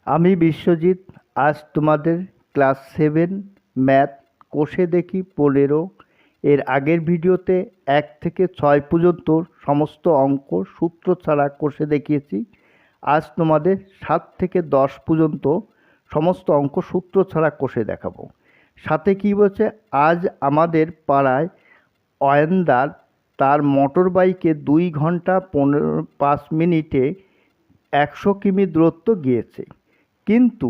আমি বিশ্বজিৎ। আজ তোমাদের ক্লাস 7 ম্যাথ কোষে দেখি 15 এর আগের ভিডিওতে 1 থেকে 6 পর্যন্ত সমস্ত অঙ্ক সূত্র ছাড়া কোষে দেখিয়েছি। আজ তোমাদের 7 থেকে 10 পর্যন্ত সমস্ত অঙ্ক সূত্র ছাড়া কোষে দেখাবো। সাথে কি বলছে, আজ আমাদের পাড়ায় অয়নদার তার মোটর বাইকে 2 ঘন্টা 5 মিনিটে 100 কিমি দূরত্ব গিয়েছে, কিন্তু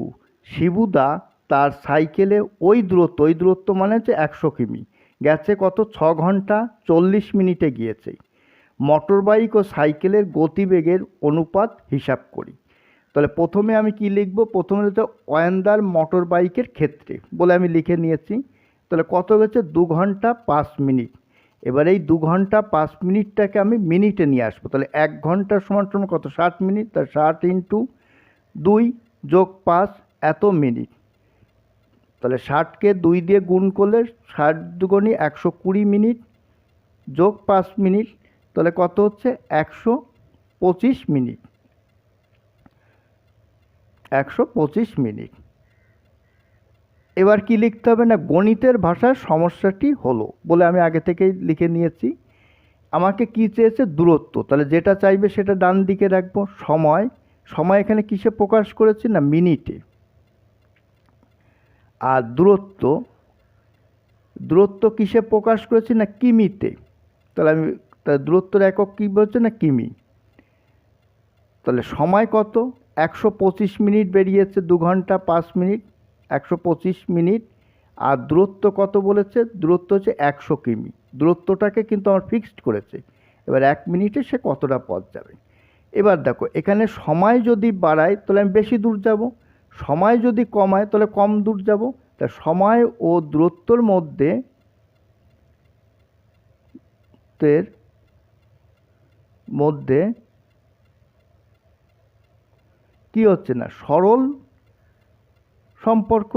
শিবুদা তার সাইকেলে ওই দূরত্ব মানে হচ্ছে 100 কিমি গেছে কত, 6 ঘন্টা 40 মিনিটে গিয়েছে। মোটর বাইক ও সাইকেলের গতিবেগের অনুপাত হিসাব করি। তাহলে প্রথমে আমি কি লিখব, প্রথমে হচ্ছে অয়নদার মোটর বাইকের ক্ষেত্রে বলে আমি লিখে নিয়েছি। তাহলে কত গেছে, 2 ঘন্টা 5 মিনিট। এবার এই 2 ঘন্টা 5 মিনিটটাকে আমি মিনিটে নিয়ে আসবো। তাহলে 1 ঘন্টা সমান সমান কত, 60 মিনিট। তাহলে 60 ইন্টু 2 যোগ 5 এত মিনিট। তাহলে 60কে 2 দিয়ে গুণ করলে 60 দুগুণে 120 মিনিট যোগ 5 মিনিট, তাহলে কত হচ্ছে, 125 মিনিট। 125 মিনিট। এবার কি লিখতে হবে না, গণিতের ভাষার সমস্যাটি হলো বলে আমি আগে থেকেই লিখে নিয়েছি। আমাকে কি চেয়েছে, দূরত্ব। তাহলে যেটা চাইবে সেটা ডান দিকে রাখবো। সময়, সময় এখানে কিসে প্রকাশ করেছি না, মিনিটে। আর দূরত্ব, দূরত্ব কিসে প্রকাশ করেছি না, কিমিতে। তাহলে আমি দূরত্বের একক কী বলছে না, কিমি। তাহলে সময় কত, 125 মিনিট বেরিয়েছে, 2 ঘন্টা 5 মিনিট 125 মিনিট। আর দূরত্ব কত বলেছে, দূরত্ব হচ্ছে 100 কিমি। দূরত্বটাকে কিন্তু আমার ফিক্সড করেছে। এবার 1 মিনিটে সে কতটা পথ যাবে। এবার দেখো, এখানে সময় যদি বাড়ায় তাহলে আমি বেশি দূর যাব, সময় যদি কমায় তাহলে কম দূর যাব। তা সময় ও দূরত্বর মধ্যে মধ্যে কি হচ্ছে না, সরল সম্পর্ক।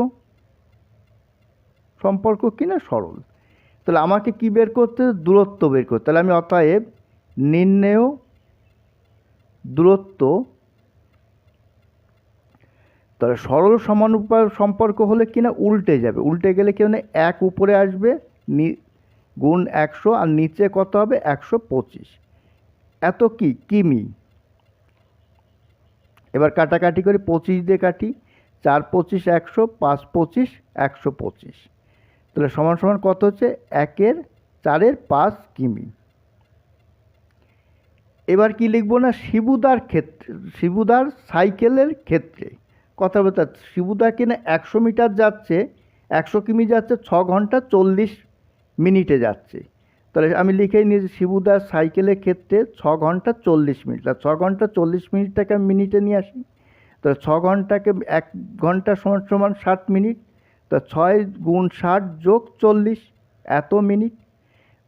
সম্পর্ক কি না, সরল। তাহলে আমাকে কি বের করতে, দূরত্ব বের করতে। তাহলে আমি অতএব নির্ণেয় দূরত্ব। তাহলে সরল সমানুপাত সম্পর্ক হলে কি না, উল্টে যাবে। উল্টে গেলে কি মানে 1 উপরে আসবে গুণ 100 আর নিচে কত হবে, 125। এত কি, কিমি। এবার কাটাকাটি করে 25 দিয়ে কাটি, 4 25 100, 5 25 125। তাহলে সমান সমান কত হচ্ছে, 1 4 5 কিমি। এবার কি লিখবো না, শিবুদার ক্ষেত্রে, শিবুদার সাইকেলের ক্ষেত্রে কথা বলতে, শিবুদা কিনা 100 মিটার যাচ্ছে, 100 কিমি যাচ্ছে, 6 ঘন্টা 40 মিনিটে যাচ্ছে। তাহলে আমি লিখেই নিয়েছি শিবুদার সাইকেলের ক্ষেত্রে 6 ঘন্টা 40 মিনিট। তাহলে 6 ঘন্টা 40 মিনিটটাকে আমি মিনিটে নিয়ে আসি। তাহলে 6 ঘন্টাকে 1 ঘন্টা সমান সমান 60 মিনিট। তা 6 গুণ 60 যোগ 40 এত মিনিট।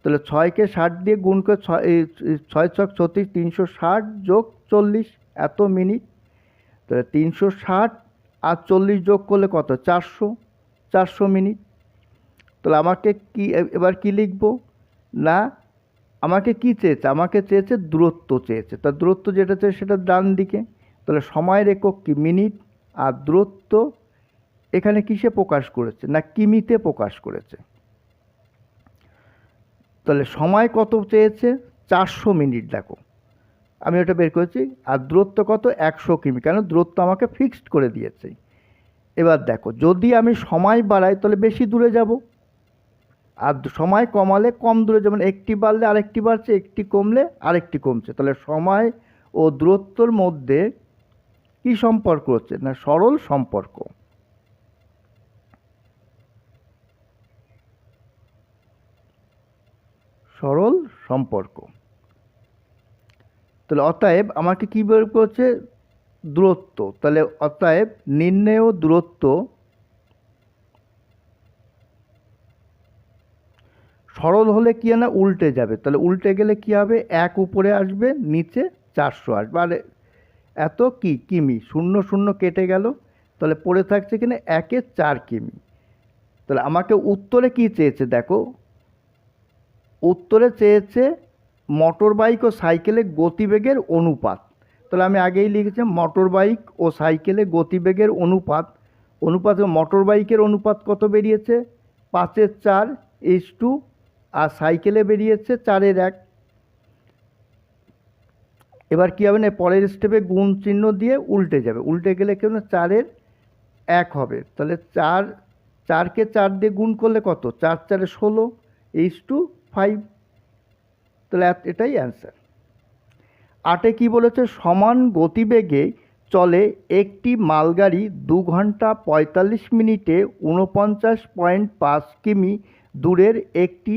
তাহলে 6কে 60 দিয়ে গুণ করে 6 ছক 36, 360 যোগ 40 এত মিনিট। তাহলে 360 আর 40 যোগ করলে কত, 400 মিনিট। তাহলে আমাকে কি, এবার কি লিখব না, আমাকে কি চেয়েছে, আমাকে চেয়েছে দূরত্ব চেয়েছে। তার দূরত্ব যেটা চেয়েছে সেটা ডান দিকে। তাহলে সময়ের একক কি, মিনিট। আর দূরত্ব এখানে কিসে প্রকাশ করেছে না, কিমিতে প্রকাশ করেছে। তাহলে সময় কত চেয়েছে, 400 মিনিট। দেখো আমি ওটা বের করেছি। আর দূরত্ব কত, 100 কিমি, কেন দূরত্ব আমাকে ফিক্সড করে দিয়েছে। এবার দেখো, যদি আমি সময় বাড়াই তাহলে বেশি দূরে যাব, আর সময় কমালে কম দূরে, যেমন একটি বাড়লে আরেকটি বাড়ছে, একটি কমলে আরেকটি কমছে। তাহলে সময় ও দূরত্বর মধ্যে কি সম্পর্ক হচ্ছে না, সরল সম্পর্ক। সরল সম্পর্ক। তাহলে অতএব আমাকে কি বের করছে, দূরত্ব। তাহলে অতএব নির্ণেয় দূরত্ব সরল হলে কি না, উল্টে যাবে। তাহলে উল্টে গেলে কি হবে, 1 উপরে আসবে, নিচে 400 আসবে। আর এত কি, কিমি। 0 0 কেটে গেল। তাহলে পড়ে থাকছে কিনা, 1 4 কিমি। তাহলে আমাকে উত্তরে কি চেয়েছে, দেখো উত্তরে চেয়েছে মোটর বাইক ও সাইকেলের গতিবেগের অনুপাত। তাহলে আমি আগেই লিখেছি মোটর বাইক ও সাইকেলে গতিবেগের অনুপাত মোটর বাইকের অনুপাত কত বেরিয়েছে 5:4:2, আর সাইকেলে বেরিয়েছে 4:1। এবার কী হবে না, পরের স্টেপে গুণ চিহ্ন দিয়ে উল্টে যাবে, উল্টে গেলে কেউ না 4:1 হবে। তাহলে 4কে 4 দিয়ে গুণ করলে কত, 4×4=16:5। তাহলে এটাই অ্যান্সার। 8-এ কী বলেছে, সমান গতিবেগে চলে একটি মালগাড়ি 2 ঘন্টা 45 মিনিটে 49.5 কিমি দূরের একটি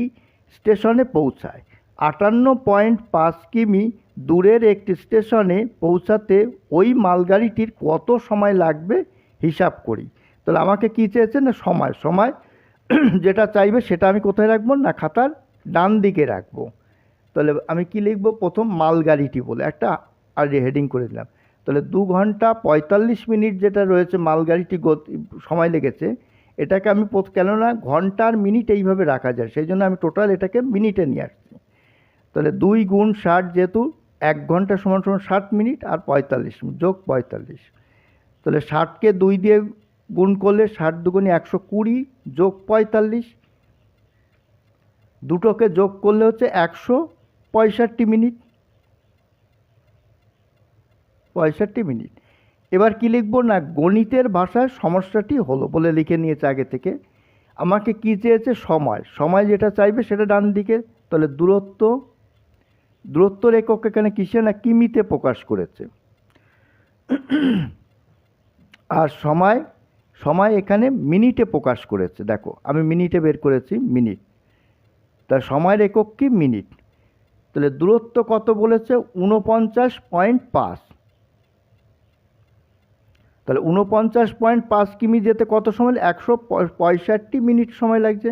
স্টেশনে পৌঁছায়। 58.5 কিমি দূরের একটি স্টেশনে পৌঁছাতে ওই মালগাড়িটির কত সময় লাগবে হিসাব করি। তাহলে আমাকে কী চেয়েছে না, সময় যেটা চাইবে সেটা আমি কোথায় রাখবো না, খাতার ডান দিকে রাখবো। তাহলে আমি কি লিখব, প্রথম মালগাড়িটি বলে একটা আর হেডিং করে দিলাম। তাহলে 2 ঘন্টা 45 মিনিট যেটা রয়েছে মালগাড়িটি সময় লেগেছে, এটাকে আমি কেননা ঘন্টা আর মিনিট এইভাবে রাখা যায়, সেই জন্য আমি টোটাল এটাকে মিনিটে নিয়ে আসছি। তাহলে 2 × 60, যেহেতু 1 ঘন্টা = 60 মিনিট, আর 45 যোগ 45। তাহলে 60কে 2 দিয়ে গুণ করলে 60 দুগুণে 120 যোগ 45, দুটোকে যোগ করলে হচ্ছে 165 মিনিট। 65 মিনিট। এবার কি লিখব না, গণিতের ভাষায় সমস্যাটি হলো বলে লিখে নিয়েছে আগে থেকে। আমাকে কি চেয়েছে, সময় যেটা চাইবে সেটা ডান দিকে। তাহলে দূরত্বর একক এখানে কিসে না, কিমিতে প্রকাশ করেছে। আর সময় এখানে মিনিটে প্রকাশ করেছে। দেখো আমি মিনিটে বের করেছি, মিনিট। তার সময়ের একক কি, মিনিট। তাহলে দূরত্ব কত বলেছে, 49.5। তাহলে 49.5 কিমি যেতে কত সময়, 165 মিনিট সময় লাগছে।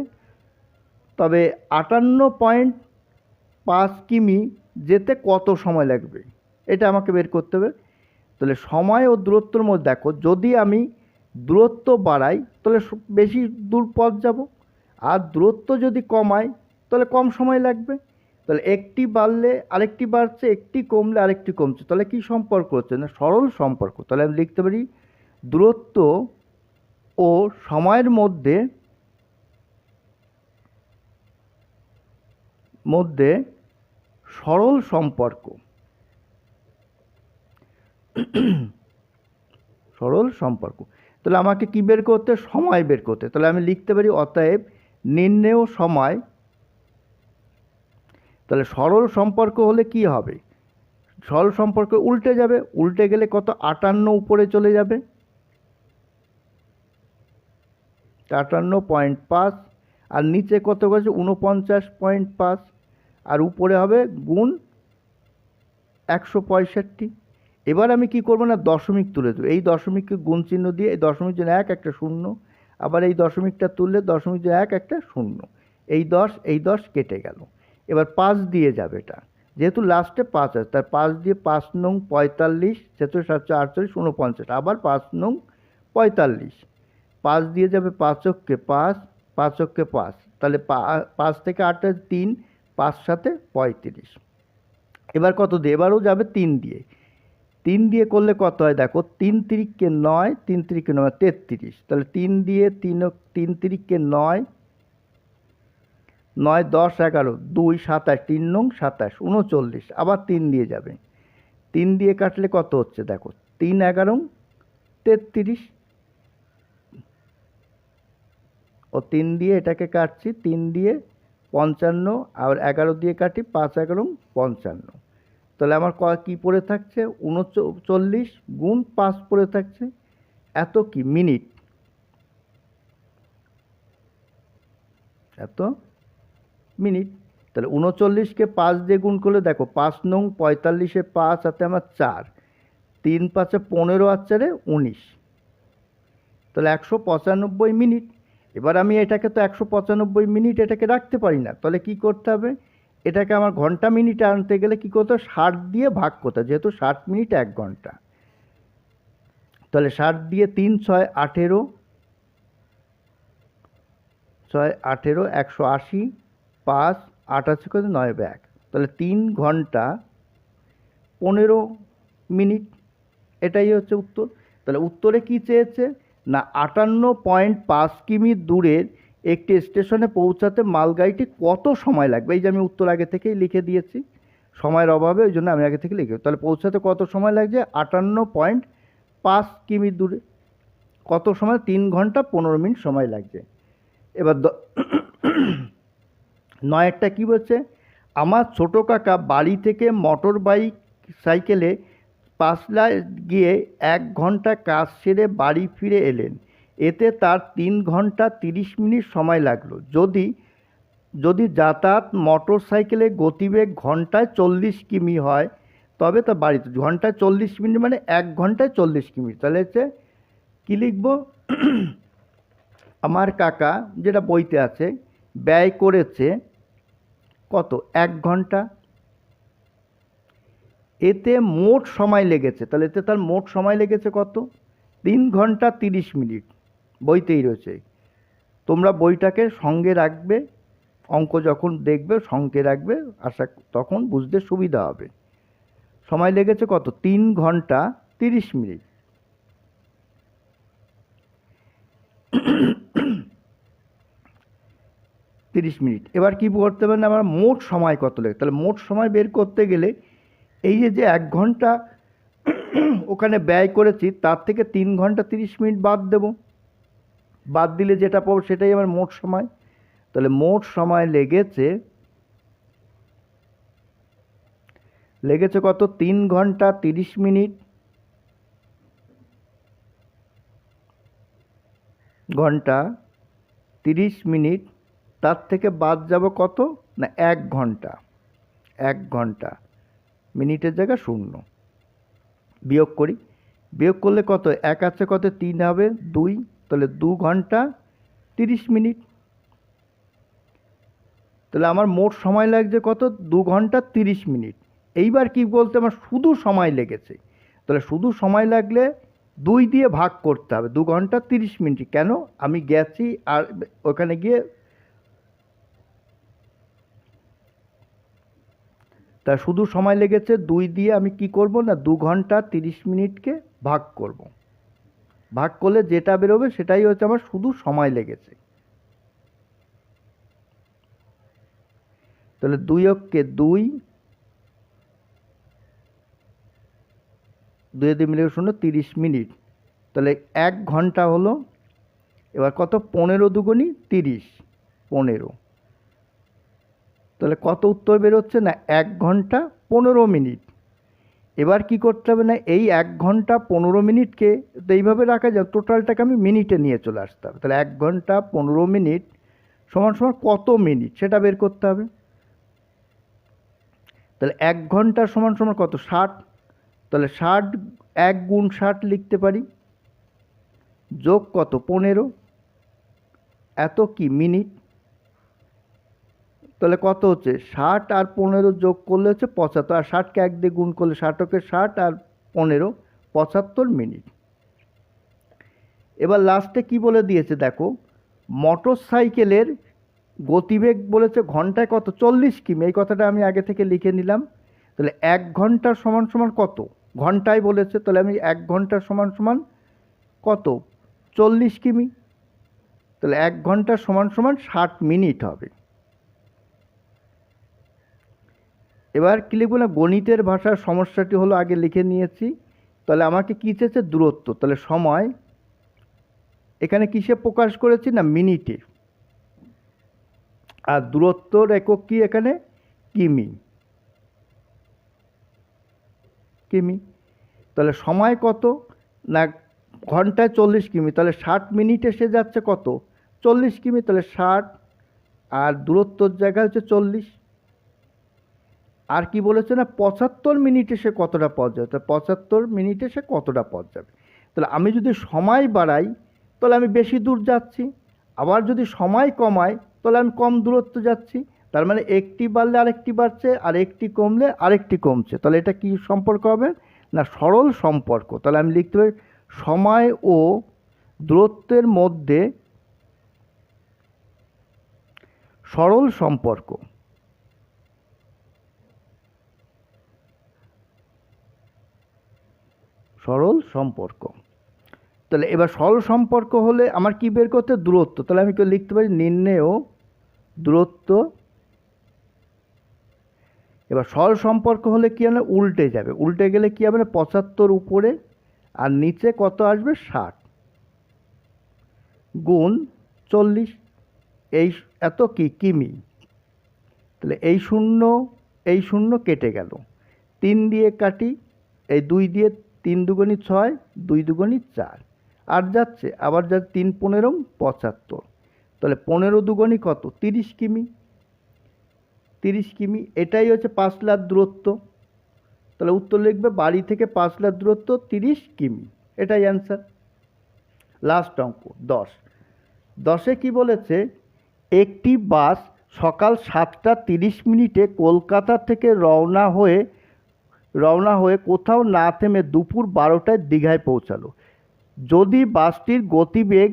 তবে 58.5 কিমি যেতে কত সময় লাগবে এটা আমাকে বের করতে হবে। তাহলে সময় ও দূরত্বর মধ্যে দেখো, যদি আমি দূরত্ব বাড়াই তাহলে বেশি দূর পথ যাব, আর দূরত্ব যদি কমাই তাহলে কম সময় লাগবে। তাহলে একটি বাড়লে আরেকটি বাড়ছে, একটি কমলে আরেকটি কমছে, তাহলে কি সম্পর্ক হচ্ছে না, সরল সম্পর্ক। তাহলে আমি লিখতে পারি দূরত্ব ও সময়ের মধ্যে সরল সম্পর্ক। সরল সম্পর্ক। তাহলে আমাকে কি বের করতে, সময় বের করতে। তাহলে আমি লিখতে পারি অতএব নির্ণেয় সময়। তাহলে সরল সম্পর্ক হলে কি হবে, সরল সম্পর্ক উল্টে যাবে, উল্টে গেলে কত, 58 উপরে চলে যাবে, 58.5, আর নিচে কত গেছে 49.5, আর উপরে হবে গুণ 165। এবার আমি কি করব না, দশমিক তুলে দেবো। এই দশমিককে গুণ চিহ্ন দিয়ে, এই দশমিক জন্য 1 একটা 0, আবার এই দশমিকটা তুললে দশমিক জন্য 1 একটা 0, এই 10 কেটে গেল। এবার 5 দিয়ে যাবে, এটা যেহেতু লাস্টে 5 আছে তার 5 দিয়ে 5 নং 45, 46, 47, 48, 49, আবার 5 নং 45, 5 দিয়ে যাবে 5-কে 5, 5-কে 5, তাহলে 5 থেকে 8 3, 5 7 35। এবার কত দিয়ে, এবারও যাবে 3 দিয়ে, 3 দিয়ে করলে কত হয় দেখো, 3 3-কে 9, 3 3-কে 9 33। তাহলে 3 দিয়ে 3 3-কে 9, 9 10 11, 2 27, 3 নং 27, 39, আবার 3 দিয়ে যাবে, 3 দিয়ে কাটলে কত হচ্ছে দেখো, 3 11 33, ও 3 দিয়ে এটাকে কাটছি, 3 দিয়ে 55, আর 11 দিয়ে কাটি, 5 11 55। তাহলে আমার কি পড়ে থাকছে, 39 গুণ 5 পড়ে থাকছে, এত কি মিনিট, এত মিনিট। তাহলে 39-কে 5 দিয়ে গুণ করলে দেখো, 5 নং 45-এ 5 হাতে আমার 4, 3 5-এ 15, আর 4-এ 19, তাহলে 195 মিনিট। এবার আমি এটাকে তো 195 মিনিট এটাকে রাখতে পারি না, তাহলে কি করতে হবে, এটাকে আমার ঘন্টা মিনিটে আনতে গেলে কি করতে হবে, 60 দিয়ে ভাগ করতে, যেহেতু 60 মিনিট 1 ঘন্টা। তাহলে 60 দিয়ে 3 6 18, 6 18, 180, 5 88 করে 9 1, তাহলে 3 ঘন্টা 15 মিনিট। এটাই হচ্ছে উত্তর। তাহলে উত্তরে কি চেয়েছে না 58.5 কিমি দূরের একটি স্টেশনে পৌঁছাতে মালগাড়িটি কত সময় লাগবে। এই যে আমি উত্তর আগে থেকেই লিখে দিয়েছি, সময়ের অভাবে ওই জন্য আমি আগে থেকে লিখে, তাহলে পৌঁছাতে কত সময় লাগছে 58.5 কিমি দূরে, কত সময় 3 ঘন্টা 15 মিনিট সময় লাগছে। এবার 9-টা কী বলছে, আমার ছোট কাকা বাড়ি থেকে মোটর সাইকেলে পাঁচলায় গিয়ে 1 ঘন্টা কাজ সেরে বাড়ি ফিরে এলেন, এতে তার 3 ঘন্টা 30 মিনিট সময় লাগলো। যদি যদি যাতায়াত মোটর সাইকেলের গতিবেগ ঘন্টায় 40 কিমি হয়, তবে তার বাড়িতে ঘন্টায় 40 মিনিট মানে 1 ঘন্টায় 40 কিমি। তাহলে হচ্ছে কী লিখব, আমার কাকা যেটা বইতে আছে ব্যয় করেছে কত 1 ঘন্টা, এতে মোট সময় লেগেছে, তাহলে এতে তার মোট সময় লেগেছে কত 3 ঘন্টা 30 মিনিট। বইতেই রয়েছে, তোমরা বইটাকে সঙ্গে রাখবে, অঙ্ক যখন দেখবে সঙ্গে রাখবে, আশা তখন বুঝতে সুবিধা হবে। সময় লেগেছে কত 3 ঘন্টা 30 মিনিট। এবার কি করতে পারেন, আমার মোট সময় কত লাগে, তাহলে মোট সময় বের করতে গেলে এই যে 1 ঘন্টা ওখানে ব্যয় করেছি তার থেকে 3 ঘন্টা 30 মিনিট বাদ দেব, বাদ দিলে যেটা পাবো সেটাই আমার মোট সময়। তাহলে মোট সময় লেগেছে কত 3 ঘন্টা 30 মিনিট, ঘন্টা 30 মিনিট, তার থেকে বাদ যাব কত না 1 ঘন্টা, 1 ঘন্টা মিনিটের জায়গায় 0, বিয়োগ করি, বিয়োগ করলে কত 1 আছে কত 3 হবে 2, তাহলে 2 ঘন্টা 30 মিনিট। তাহলে আমার মোট সময় লাগছে কত 2 ঘন্টা 30 মিনিট। এইবার কি বলতে আমার শুধু সময় লেগেছে, তাহলে শুধু সময় লাগলে 2 দিয়ে ভাগ করতে হবে, 2 ঘন্টা 30 মিনিট, কেন আমি গেছি আর ওখানে গিয়ে, তা শুধু সময় লেগেছে 2 দিয়ে আমি কি করব না 2 ঘন্টা 30 মিনিটকে ভাগ করব, ভাগ করলে যেটা বেরোবে সেটাই হচ্ছে আমার শুধু সময় লেগেছে। তাহলে 2 অক্ষে 2, 2 দিয়ে মিলে 0 30 মিনিট, তাহলে 1 ঘন্টা হলো। এবার কত 15 দুগুণী 30, 15, তাহলে কত উত্তর বেরোচ্ছে না 1 ঘন্টা 15 মিনিট। এবার কি করতে হবে না এই 1 ঘন্টা 15 মিনিটকে তো এইভাবে রাখা যায়, টোটালটাকে আমি মিনিটে নিয়ে চলে আসতে হবে। তাহলে 1 ঘন্টা 15 মিনিট সমান সমান কত মিনিট সেটা বের করতে হবে। তাহলে 1 ঘন্টা সমান সমান কত 60, তাহলে 60 1 গুণ 60 লিখতে পারি, যোগ কত 15, এত কি মিনিট, তাহলে কত হচ্ছে 60 আর 15 যোগ করলে হচ্ছে 75, আর 60কে 1 দিয়ে গুণ করলে 60কে 60 আর 15 75 মিনিট। এবার লাস্টে কি বলে দিয়েছে দেখো, মোটর সাইকেলের গতিবেগ বলেছে ঘন্টায় কত 40 কিমি, এই কথাটা আমি আগে থেকে লিখে নিলাম। তাহলে 1 ঘন্টা সমান সমান কত, ঘন্টায় বলেছে, তাহলে আমি 1 ঘন্টা সমান সমান কত 40 কিমি, তাহলে 1 ঘন্টা সমান সমান 60 মিনিট হবে। এবার কি লিখব না গণিতের ভাষার সমস্যাটি হলো আগে লিখে নিয়েছি, তাহলে আমাকে কী চেয়েছে দূরত্ব, তাহলে সময় এখানে কিসে প্রকাশ করেছি না মিনিটে, আর দূরত্বর একক কি এখানে কিমি, কিমি। তাহলে সময় কত না ঘন্টায় 40 কিমি, তাহলে 60 মিনিটে সে যাচ্ছে কত 40 কিমি, তাহলে 60 আর দূরত্বর জায়গা হচ্ছে 40। আর কি বলেছে না 75 মিনিটে সে কতটা পথ যাবে, তাহলে 75 মিনিটে সে কতটা পথ যাবে। তাহলে আমি যদি সময় বাড়াই তাহলে আমি বেশি দূর যাচ্ছি, আবার যদি সময় কমাই তাহলে আমি কম দূরত্ব যাচ্ছি, তার মানে একটি বাড়লে আরেকটি বাড়ছে আর একটি কমলে আরেকটি কমছে, তাহলে এটা কি সম্পর্ক হবে না সরল সম্পর্ক। তাহলে আমি লিখতে পারি সময় ও দূরত্বের মধ্যে সরল সম্পর্ক। সরল সম্পর্ক। তাহলে এবার সরল সম্পর্ক হলে আমার কি বের করতে, দূরত্ব। তাহলে আমি লিখতে পারি নির্ণেয় দূরত্ব। এবার সরল সম্পর্ক হলে কি হবে, উল্টে যাবে। উল্টে গেলে কি হবে না, 75 উপরে আর নিচে কত আসবে, 60 গুণ 40, এই এত কি কিমি। তাহলে এই শূন্য কেটে গেল, 3 দিয়ে কাটি, এই 2 দিয়ে 3 দুগুণী 6, 2 দুগুণী 4, আর যাচ্ছে আবার যাচ্ছে 3 15 75। তাহলে 15 দুগুণী কত, 30 কিমি। 30 কিমি, এটাই হচ্ছে পাঁচলার দূরত্ব। তাহলে উত্তর লিখবে বাড়ি থেকে পাঁচলার দূরত্ব 30 কিমি, এটাই অ্যান্সার। লাস্ট অঙ্ক 10। 10-এ কি বলেছে, একটি বাস সকাল 7:30 কলকাতা থেকে রওনা হয়ে কোথাও না থেমে দুপুর 12টায় দীঘায় পৌঁছালো। যদি বাসটির গতিবেগ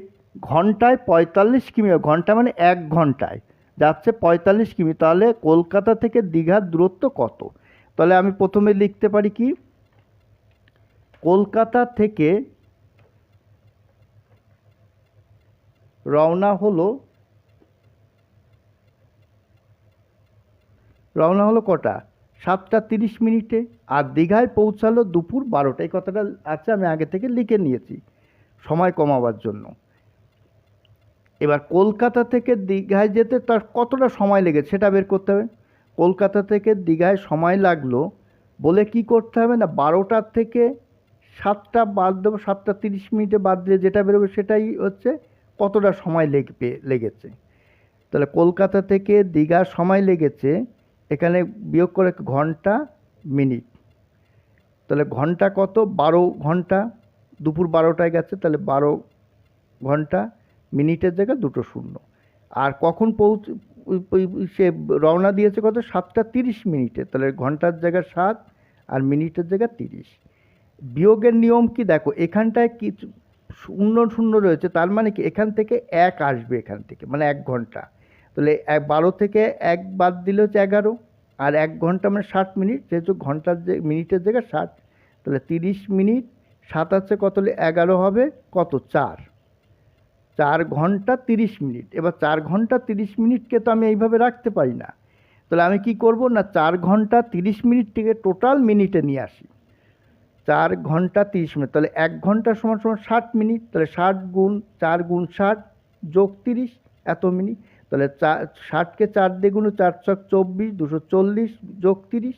ঘন্টায় 45 কিমি, ঘন্টা মানে 1 ঘন্টায় যাচ্ছে 45 কিমি, তাহলে কলকাতা থেকে দীঘার দূরত্ব কত? তাহলে আমি প্রথমে লিখতে পারি কি, কলকাতা থেকে রওনা হলো কটা, 7:30 আর দীঘায় পৌঁছালো দুপুর 12টা। এই কথাটা আছে, আমি আগে থেকে লিখে নিয়েছি সময় কমাবার জন্য। এবার কলকাতা থেকে দীঘায় যেতে তার কতটা সময় লেগেছে সেটা বের করতে হবে। কলকাতা থেকে দীঘায় সময় লাগলো বলে কি করতে হবে না, 12টার থেকে 7টা বাদ দেবো, 7:30 বাদ দিয়ে যেটা বেরোবে সেটাই হচ্ছে কতটা সময় লেগেছে। তাহলে কলকাতা থেকে দীঘার সময় লেগেছে, এখানে বিয়োগ করে ঘন্টা মিনিট। তাহলে ঘন্টা কত, 12 ঘন্টা, দুপুর 12টায় গেছে, তাহলে 12 ঘন্টা, মিনিটের জায়গায় 2 শূন্য। আর কখন সে রওনা দিয়েছে কত, 7:30, তাহলে ঘন্টার জায়গায় 7 আর মিনিটের জায়গায় 30। বিয়োগের নিয়ম কি দেখো, এখানটায় কিছু শূন্য শূন্য রয়েছে, তার মানে কি এখান থেকে 1 আসবে, এখান থেকে মানে 1 ঘন্টা। তাহলে 12 থেকে 1 বাদ দিলে হচ্ছে 11, আর 1 ঘন্টা মানে 60 মিনিট, যেহেতু ঘন্টার মিনিটের জায়গায় 60, তাহলে 30 মিনিট 7 আছে কত, 11 হবে কত, 4 ঘন্টা 30 মিনিট। এবার 4 ঘন্টা 30 মিনিটকে তো আমি এইভাবে রাখতে পারি না। তাহলে আমি কি করব না, 4 ঘন্টা 30 মিনিটটিকে টোটাল মিনিটে নিয়ে আসি। 4 ঘন্টা 30 মিনিট, তাহলে 1 ঘন্টা সমান সমান 60 মিনিট। তাহলে 60 গুণ 4 গুণ 60 যোগ 30, এত মিনিট। তাহলে 60কে 4 দিয়ে গুণ, 4 ছক 24, 240 যোগ 30।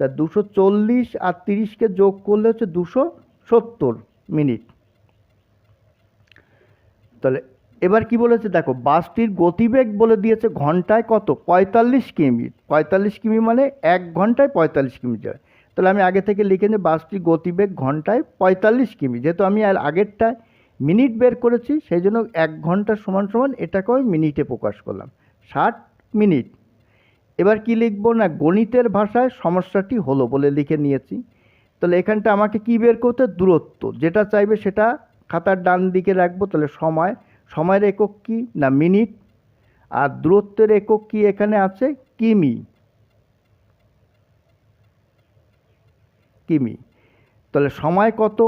তা 240 আর 30কে যোগ করলে হচ্ছে 270 মিনিট। তাহলে এবার কি বলেছে দেখো, বাসটির গতিবেগ বলে দিয়েছে ঘন্টায় কত, 45 কিমি। 45 কিমি মানে 1 ঘন্টায় 45 কিমি যায়। তাহলে আমি আগে থেকে লিখে নিই বাসটির গতিবেগ ঘন্টায় 45 কিমি। যেহেতু আমি আর আগেরটায় মিনিট বের করেছি, সেই জন্য 1 ঘন্টা সমান সমান এটাকে আমি মিনিটে প্রকাশ করলাম, 60 মিনিট। এবার কি লিখবো না, গণিতের ভাষায় সমস্যাটি হলো বলে লিখে নিয়েছি। তাহলে এখানটা আমাকে কি বের করতে, দূরত্ব। যেটা চাইবে সেটা খাতার ডান দিকে রাখবো। তাহলে সময়ের একক কি না, মিনিট। আর দূরত্বের একক কি এখানে আছে, কিমি। তাহলে সময় কত,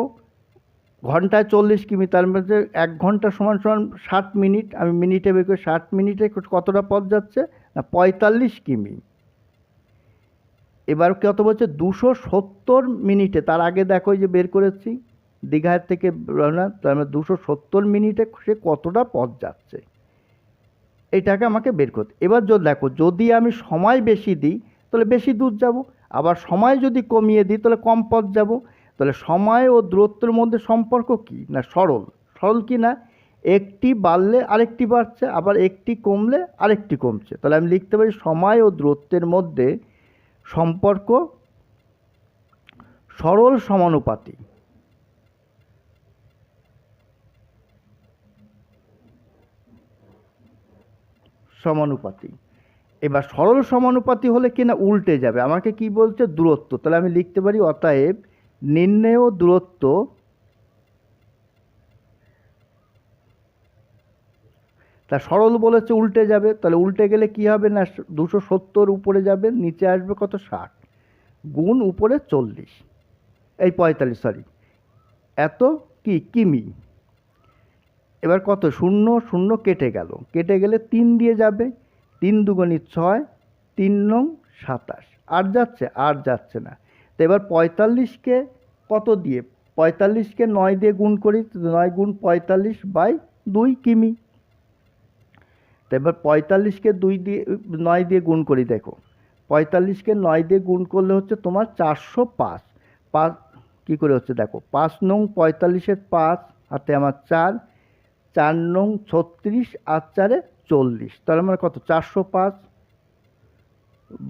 ঘন্টায় 40 কিমি, তার মধ্যে 1 ঘন্টা সমান সমান 60 মিনিট। আমি মিনিটে বের করি, 60 মিনিটে কতটা পথ যাচ্ছে না, 45 কিমি। এবার কত বলছে, 270 মিনিটে। তার আগে দেখো যে বের করেছি দীঘার থেকে রওনা, তার মানে 270 মিনিটে সে কতটা পথ যাচ্ছে, এইটাকে আমাকে বের করতে। এবার দেখো, যদি আমি সময় বেশি দিই তাহলে বেশি দূর যাব, আবার সময় যদি কমিয়ে দিই তাহলে কম পথ যাব। তাহলে সময় ও দূরত্বের মধ্যে সম্পর্ক কি না, সরল কি না, একটি বাড়লে আরেকটি বাড়ছে, আবার একটি কমলে আরেকটি কমছে। তাহলে আমি লিখতে পারি সময় ও দূরত্বের মধ্যে সম্পর্ক সরল সমানুপাতি। এবার সরল সমানুপাতি হলে কি না, উল্টে যাবে। আমাকে কি বলছে, দূরত্ব। তাহলে আমি লিখতে পারি অতএব নির্ণেয় দূরত্ব তা সরল বলেছে, উল্টে যাবে। তাহলে উল্টে গেলে কি হবে না, 270 উপরে যাবে, নিচে আসবে কত, 60 গুণ উপরে 40, এই 45, সরি এত কি কিমি। এবার কত, শূন্য শূন্য কেটে গেল, কেটে গেলে 3 দিয়ে যাবে, 3 দুগুণে 6, 3 নং 27। আর যাচ্ছে? আর যাচ্ছে না। তো এবার 45কে কত দিয়ে, 45কে 9 দিয়ে গুণ করি, 9 গুণ 45/2 কিমি। তো এবার 45কে 9 দিয়ে গুণ করি, দেখো 45কে 9 দিয়ে গুণ করলে হচ্ছে তোমার 405। 5 কী করে হচ্ছে দেখো, 5 নং 45-এর 5 হাতে আমার 4, 4 নং 36 আর 4-এ 40, তার মানে কত, 405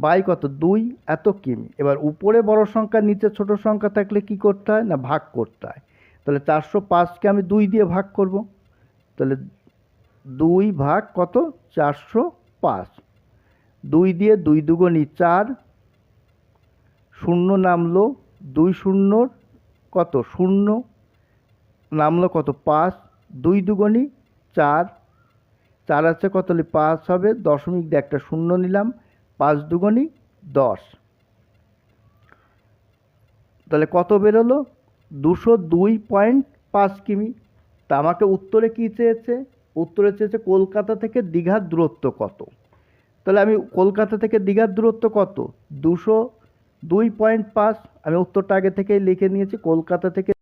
বাই কত, 2 এত কিমি। এবার উপরে বড় সংখ্যা নিচে ছোট সংখ্যা থাকলে কি করতে হয় না, ভাগ করতে হয়। তাহলে 405কে আমি 2 দিয়ে ভাগ করব, তাহলে 2 ভাগ কত, 405। 2 দিয়ে 2 দুগুণে 4, শূন্য নামলো, 2 শূন্যর কত, শূন্য নামলো কত, 5, 2 দুগুণে 4, 4 আছে কত হলে 5 হবে, দশমিক দিয়ে একটা শূন্য নিলাম, 5 দুগুণে 10। তাহলে কত বেরোলো, 202.5 কিমি। তা আমাকে উত্তরে কী চেয়েছে, উত্তরে চেয়েছে কলকাতা থেকে দীঘার দূরত্ব কত। তাহলে আমি কলকাতা থেকে দীঘার দূরত্ব কত, 202.5, আমি উত্তরটা আগে থেকেই লিখে নিয়েছি। কলকাতা থেকে